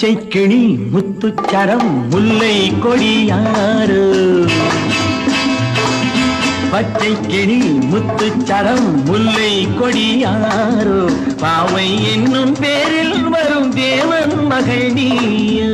பச்சை கிளி முத்துச்சரம் முல்லை கொடியாறு பச்சை கிளி முத்துச்சரம் முல்லை கொடியாறு பாவை என்னும் பேரில் வரும் தேவன் மகள் நீயோ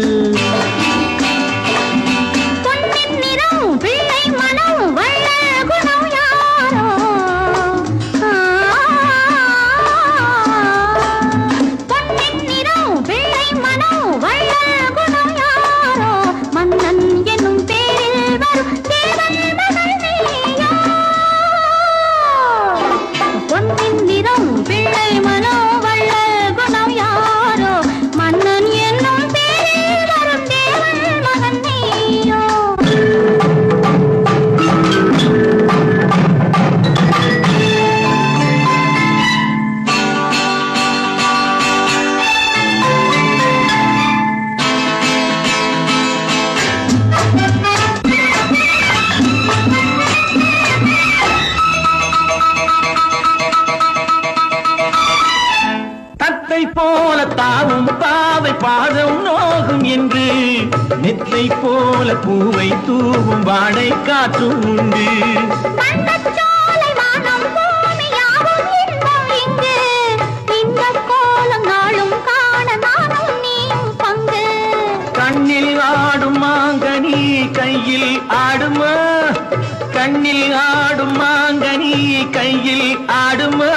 போல தாவும் பாவை பாதம் நோகும் என்று நெத்தை போல பூவை தூவும் வாடை காற்றும் உண்டு கண்ணில் ஆடும் மாங்கனி கையில் ஆடுமா கண்ணில் ஆடும் மாங்கனி கையில் ஆடுமா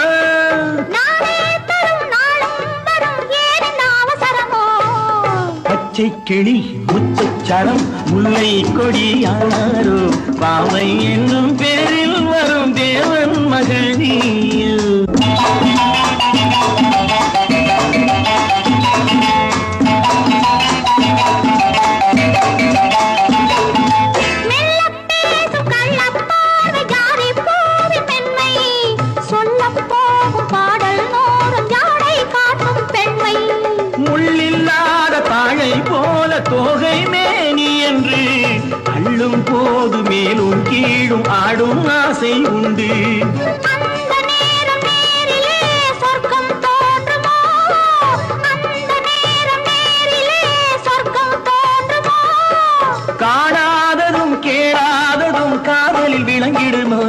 பச்சை கிளி முத்துச்சரம் முல்லை கொடியாரோ பாவை என்னும் பேரில் வரும் தேவன் மகள் நீயோ போல தோகை மேனி என்று அள்ளும் போது மேலும் கீழும் ஆடும் ஆசை உண்டு காணாததும் கேளாததும் காதலில் விளங்கிடுமோ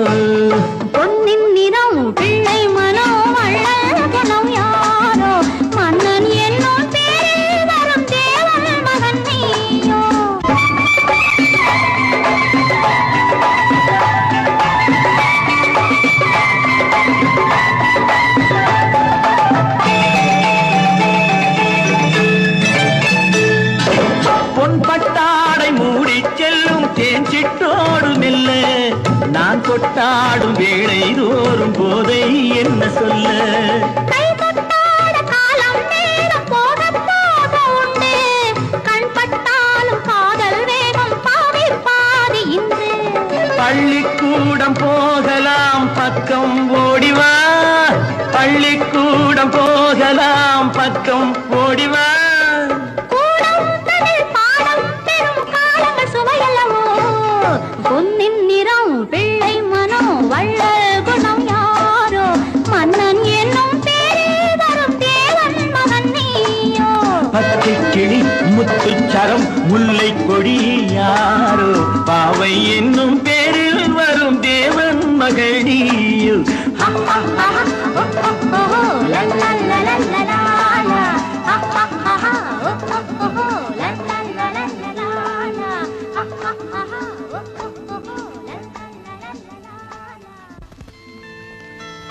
பொன்னின் நிறம் பிள்ளை மனோ அழகனம் யாரோ மன்னன் என்னும் பட்டாடை மூடி செல்லும் தேன் சிட்டோடு மெல்ல நான் கொட்டாடும் வேளை தோறும் போதை என்ன சொல்ல பள்ளிக்கூடம் போகலாம் பக்கம் ஓடிவா பள்ளிக்கூடம் போகலாம் பக்கம் ஓடிவா பொன்னின் நிறம் பிள்ளை மனோ வள்ளல் குணம் யாரோ மன்னன் என்னும் பேரில் வரும் தேவன் மகன் நீயோ பச்சை கிளி முத்துச்சரம் முல்லை கொடி யாரோ பாவை என்னும் பேரில் வரும் தேவன் மகள் நீயோ